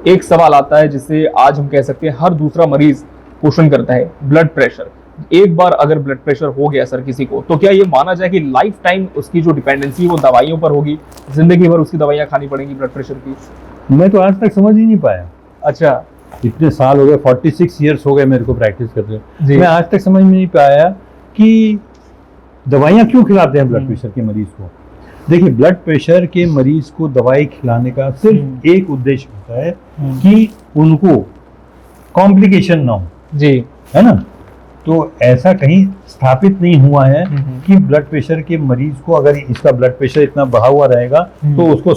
एक सवाल आता है जिसे आज हम कह सकते हैं हर दूसरा मरीज क्वेश्चन करता है, ब्लड प्रेशर। एक बार अगर ब्लड प्रेशर हो गया सर किसी को, तो क्या ये माना जाए कि लाइफ टाइम उसकी जो डिपेंडेंसी वो दवाइयों पर होगी, जिंदगी भर उसकी दवाइयाँ खानी पड़ेंगी ब्लड प्रेशर की? मैं तो आज तक समझ ही नहीं पाया। अच्छा, इतने साल हो गए, 46 ईयर्स हो गए मेरे को प्रैक्टिस करते हुए, जी। मैं आज तक समझ में नहीं पाया कि दवाइयाँ क्यों खिलाते हैं ब्लड प्रेशर के मरीज को। देखिए, ब्लड प्रेशर के मरीज को दवाई खिलाने का सिर्फ एक उद्देश्य होता है कि उनको कॉम्प्लिकेशन ना हो, जी, है ना। तो ऐसा कहीं स्थापित नहीं हुआ है कि ब्लड प्रेशर के मरीज को अगर इसका ब्लड प्रेशर इतना बढ़ा हुआ रहेगा तो उसको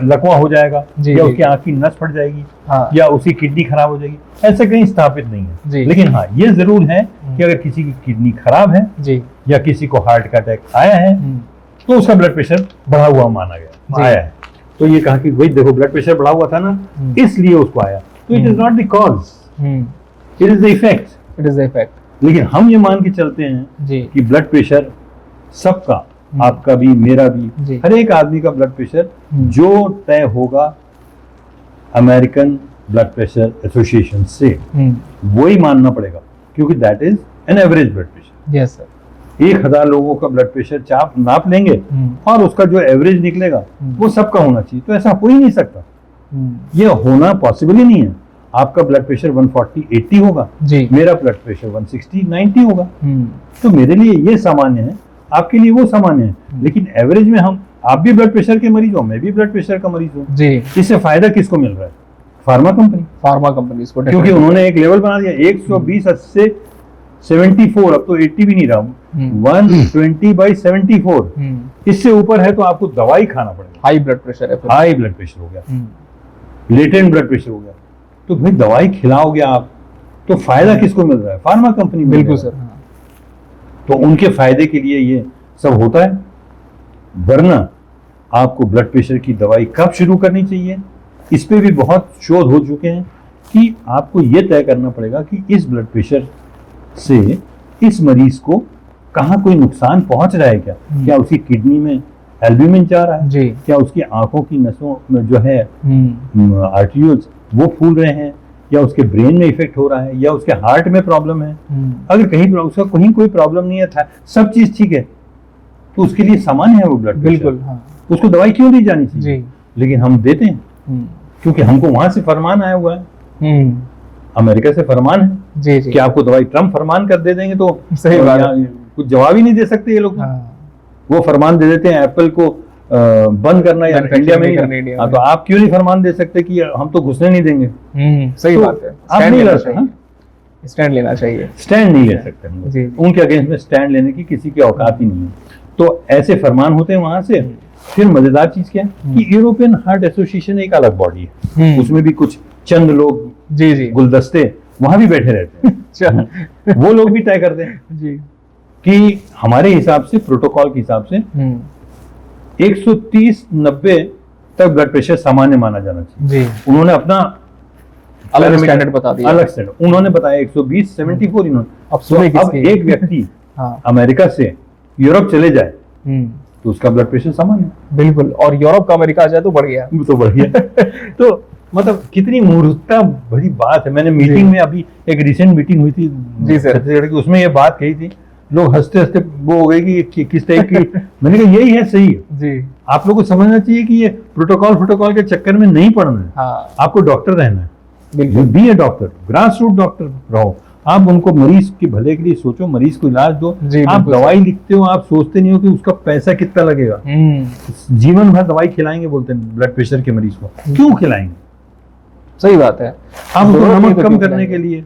लकवा हो जाएगा, या उसकी आंख की नस फट जाएगी, या उसकी किडनी खराब हो जाएगी। ऐसा कहीं स्थापित नहीं है। लेकिन हाँ, ये जरूर है कि अगर किसी की किडनी खराब है जी, या किसी को हार्ट का अटैक आया है तो उसका ब्लड प्रेशर बढ़ा हुआ माना गया, आया है। तो ये कहा कि भाई देखो, ब्लड प्रेशर बढ़ा हुआ था ना, इसलिए उसको आया। तो it is not the cause, it is the effect. It is the effect. लेकिन हम ये मान के चलते हैं कि ब्लड प्रेशर सबका, आपका भी मेरा भी, हर एक आदमी का ब्लड प्रेशर जो तय होगा अमेरिकन ब्लड प्रेशर एसोसिएशन से, वही मानना पड़ेगा, क्योंकि that is an average blood pressure. Yes sir. 1000 लोगों का ब्लड प्रेशर चाप नाप लेंगे और उसका जो एवरेज निकलेगा वो सबका होना चाहिए। तो ऐसा हो ही नहीं सकता, ये होना पॉसिबल ही नहीं है। आपका ब्लड प्रेशर 140/80 होगा जी, मेरा ब्लड प्रेशर 160/90 होगा। तो मेरे लिए ये सामान्य है, आपके लिए वो सामान्य है। लेकिन एवरेज में हम, आप भी ब्लड प्रेशर के मरीज हो, मैं भी ब्लड प्रेशर का मरीज हूँ जी। इससे फायदा किसको मिल रहा है? फार्मा कंपनी, फार्मा कंपनी को, क्योंकि उन्होंने एक लेवल बना दिया 120 से 74, अब तो 80 भी नहीं रहा, 120/74। इससे ऊपर है तो आपको दवाई खाना पड़ेगा। हाई ब्लड प्रेशर है, हाई ब्लड प्रेशर हो गया, लेटेंट ब्लड प्रेशर हो गया, तो भाई दवाई खिलाओगे आप तो फायदा किसको मिल रहा है? Pharma company. बिल्कुल सर। तो उनके फायदे के लिए ये सब होता है। वरना आपको ब्लड प्रेशर की दवाई कब शुरू करनी चाहिए, इस पे भी बहुत शोध हो चुके हैं कि आपको ये तय करना पड़ेगा कि इस ब्लड प्रेशर से इस मरीज को कहाँ कोई नुकसान पहुंच रहा है क्या? क्या उसकी किडनी में एल्ब्यूमिन जा रहा है जी? क्या उसकी आंखों की नसों में जो है आर्टरियोल्स वो फूल रहे हैं, या उसके ब्रेन में इफेक्ट हो रहा है, या उसके हार्ट में प्रॉब्लम है? अगर कहीं उसका कहीं कोई प्रॉब्लम नहीं है, सब चीज ठीक है, तो उसके लिए सामान्य है वो ब्लड प्रेशर। बिल्कुल, हाँ। उसको दवाई क्यों दी जानी चाहिए? लेकिन हम देते हैं क्योंकि हमको वहां से फरमान आया हुआ है, अमेरिका से फरमान है जी, जी। कि आपको दवाई ट्रम्प फरमान कर दे देंगे, तो सही बात है, कुछ जवाब ही नहीं दे सकते ये लोग। वो फरमान दे देते हैं एप्पल को बंद करना या इंडिया में नहीं। तो आप क्यों नहीं फरमान दे सकते कि हम तो घुसने नहीं देंगे? सही बात है। आप नहीं ले सकते, स्टैंड लेना चाहिए। स्टैंड नहीं ले सकते, उनके अगेंस्ट में स्टैंड लेने की किसी की औकात ही नहीं है। तो ऐसे फरमान होते हैं वहां से। फिर मजेदार चीज क्या है कि यूरोपियन हार्ट एसोसिएशन एक अलग बॉडी है, उसमें भी कुछ चंद लोग जी जी गुलदस्ते वहां भी बैठे रहते हैं। वो लोग भी तय करते हैं जी कि हमारे हिसाब से, प्रोटोकॉल के हिसाब से 130/90 तक ब्लड प्रेशर सामान्य माना जाना चाहिए जी। उन्होंने अपना अलग स्टैंडर्ड बता दिया, अलग स्टैंडर्ड उन्होंने बताया 120/74 इन्होंने। अब एक व्यक्ति अमेरिका से यूरोप चले जाए तो उसका ब्लड प्रेशर सामान्य है। बिल्कुल, और यूरोप का अमेरिका आ जाए तो बढ़ गया, तो बढ़ गया। तो मतलब कितनी मूर्खता भरी बात है। मैंने मीटिंग में, अभी एक रिसेंट मीटिंग हुई थी जी सर छत्तीसगढ़ की, उसमें ये बात कही थी, लोग हंसते हंसते वो हो गए कि किस टाइप की। मैंने कहा यही है, सही है जी। आप लोगों को समझना चाहिए कि ये प्रोटोकॉल के चक्कर में नहीं पड़ना है। हाँ। आपको डॉक्टर रहना है, बी ए डॉक्टर, ग्रास रूट डॉक्टर रहो। आप उनको मरीज के भले के लिए सोचो, मरीज को इलाज दो। आप दवाई लिखते हो, आप सोचते नहीं हो कि उसका पैसा कितना लगेगा। जीवन भर दवाई खिलाएंगे बोलते हैं ब्लड प्रेशर के मरीज को, क्यों खिलाएंगे? सही बात है। आप उसको नमक कम करने के लिए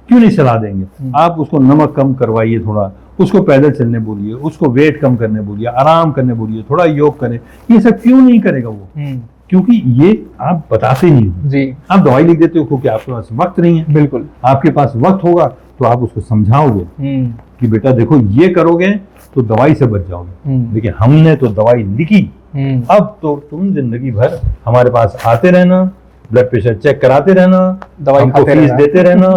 क्यों नहीं सलाह देंगे? आप उसको नमक कम करवाइए, थोड़ा उसको पैदल चलने बोलिए, उसको वेट कम करने बोलिए, आराम करने बोलिए, थोड़ा योग करे। ये सब क्यों नहीं करेगा वो? क्योंकि ये आप बताते नहीं हो जी। आप दवाई लिख देते हो क्योंकि आपके पास वक्त नहीं है। बिल्कुल, आपके पास वक्त होगा तो आप उसको समझाओगे कि बेटा देखो ये करोगे तो दवाई से बच जाओगे। लेकिन हमने तो दवाई लिखी, अब तो तुम जिंदगी भर हमारे पास आते रहना, ब्लड प्रेशर चेक कराते रहना, दवाई खाते फीस देते रहना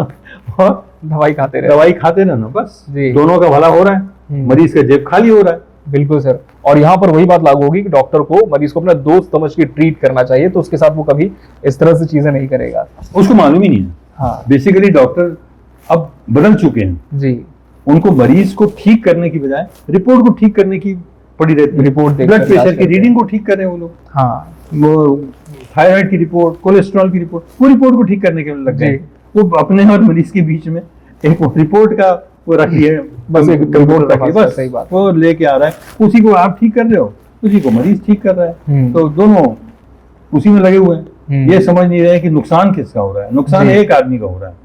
और दवाई खाते रहना, बस दोनों का भला हो रहा है, मरीज का जेब खाली हो रहा है। बिल्कुल सर। और यहाँ पर वही बात लागू होगी कि डॉक्टर को मरीज को अपना दोस्त समझ के ट्रीट करना चाहिए, तो उसके साथ वो कभी इस तरह से चीजें नहीं करेगा। उसको मालूम ही नहीं है। हाँ बेसिकली डॉक्टर अब बदल चुके हैं जी। उनको मरीज को ठीक करने की बजाय रिपोर्ट को ठीक करने की पड़ी रहती है। रिपोर्ट देख ब्लड कर प्रेशर इलाज की करते रीडिंग को ठीक कर रहे हैं वो लोग, हाँ वो थायराइड की रिपोर्ट, कोलेस्ट्रॉल की रिपोर्ट, वो रिपोर्ट को ठीक करने के लिए लग गए। जी। वो अपने और मरीज के बीच में एक रिपोर्ट का वो रखी है, बस एक कंप्यूटर रिपोर्ट का रखी है, फासला, बस सही बात। वो लेके आ रहा है, उसी को आप ठीक कर रहे हो, उसी को मरीज ठीक कर रहा है। तो दोनों उसी में लगे हुए हैं। ये समझ नहीं रहे कि नुकसान किसका हो रहा है। नुकसान जी। एक आदमी का हो रहा है,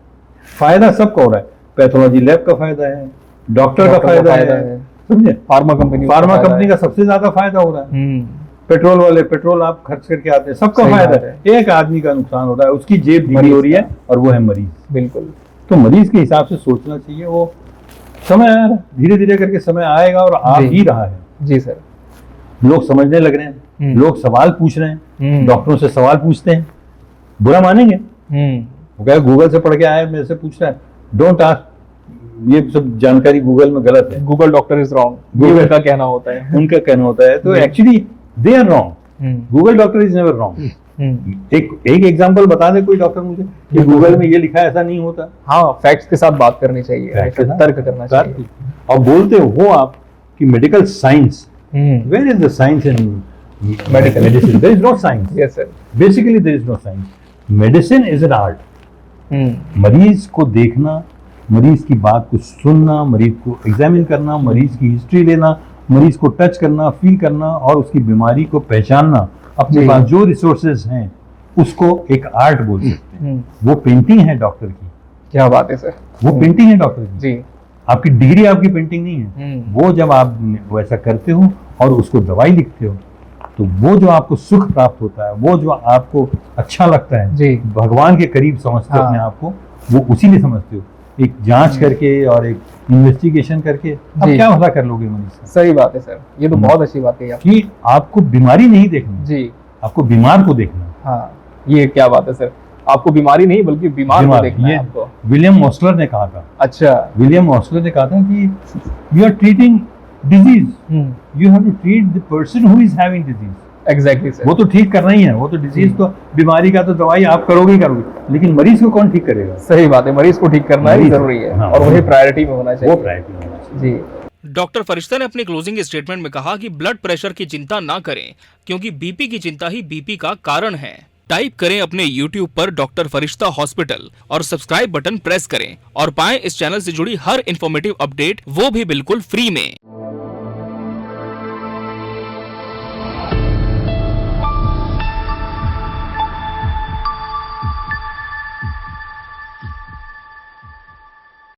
फायदा सबका हो रहा है। पैथोलॉजी लैब का फायदा है, डॉक्टर का फायदा है, समझे। फार्मा कंपनी का सबसे ज्यादा फायदा हो रहा है। पेट्रोल वाले पेट्रोल आप खर्च करके आते हैं, सबका सही फायदा बात है। एक आदमी का नुकसान हो रहा है, उसकी जेब ढीली मरीज हो रही है, का। और वो है मरीज। बिल्कुल तो मरीज के हिसाब से सोचना चाहिए। वो समय आया, धीरे धीरे करके समय आएगा और आ जी। ही रहा है। जी सर। लोग समझने लग रहे हैं, लोग सवाल पूछ रहे हैं, डॉक्टरों से सवाल पूछते हैं, बुरा मानेंगे? वो क्या गूगल से पढ़ के आया मेरे से पूछ रहा है, डोंट आस्क, ये सब जानकारी गूगल में गलत है। गूगल डॉक्टर इज रॉन्ग, ये उनका कहना होता है। उनका कहना होता है, तो actually they are wrong. Google doctor is never wrong. एक एग्जांपल बता दे कोई डॉक्टर मुझे कि गूगल में ये लिखा है, ऐसा नहीं होता। हाँ, फैक्ट्स के साथ बात करनी चाहिए, फैक्ट के साथ तर्क करना चाहिए। और बोलते हो आप कि medical science, where is the science in Medical. Medicine? There is no science. Yes sir. Basically there is no science. Medicine is an art. मरीज को देखना, मरीज की बात को सुनना, मरीज को एग्जामिन करना, मरीज की हिस्ट्री लेना, मरीज को टच करना, फील करना, और उसकी बीमारी को पहचानना, अपने जी। पास जो रिसोर्सेज हैं उसको एक आर्ट बोल सकते हैं। वो पेंटिंग है डॉक्टर की। क्या बात है सर। वो पेंटिंग है डॉक्टर की। जी। आपकी डिग्री आपकी पेंटिंग नहीं है। वो जब आप वैसा करते हो और उसको दवाई लिखते हो, तो वो जो आपको सुख प्राप्त होता है, वो जो आपको अच्छा लगता है, जी। भगवान के करीब समझते हो हाँ। अपने आप को, वो उसी लिए समझते हो। एक जांच करके और एक इन्वेस्टिगेशन करके आप जी। क्या भला कर लोगे मरीज का? सही बात है सर, ये तो बहुत अच्छी बात है आप। कि आपको बीमारी नहीं देखनी, जी। आपको बीमार को देखना। हाँ, ये क्या बात है सर, आपको बीमारी नहीं बल्कि बीमार को देखना है ये आपको। विलियम मॉसलर ने कहा था। अच्छा। विलियम मॉसलर ने कहा था कि you are treating disease, you have to treat the person who is having disease. Exactly sir. वो तो ठीक करना ही है, वो तो डिजीज तो बीमारी का तो दवाई आप करोगे ही करोगे, लेकिन मरीज को कौन ठीक करेगा? सही बात है, मरीज को ठीक करना ही मरीज- जरूरी है। हाँ, और वही प्रायोरिटी में होना वो चाहिए। प्रायोरिटी होना चाहिए। जी। डॉक्टर फरिश्ता ने अपने क्लोजिंग स्टेटमेंट में कहा कि ब्लड प्रेशर की चिंता ना करें, क्योंकि बीपी की चिंता ही बीपी का कारण है। टाइप करें अपने YouTube पर डॉक्टर फरिश्ता हॉस्पिटल और सब्सक्राइब बटन प्रेस करें और पाएं इस चैनल से जुड़ी हर इंफॉर्मेटिव अपडेट, वो भी बिल्कुल फ्री में।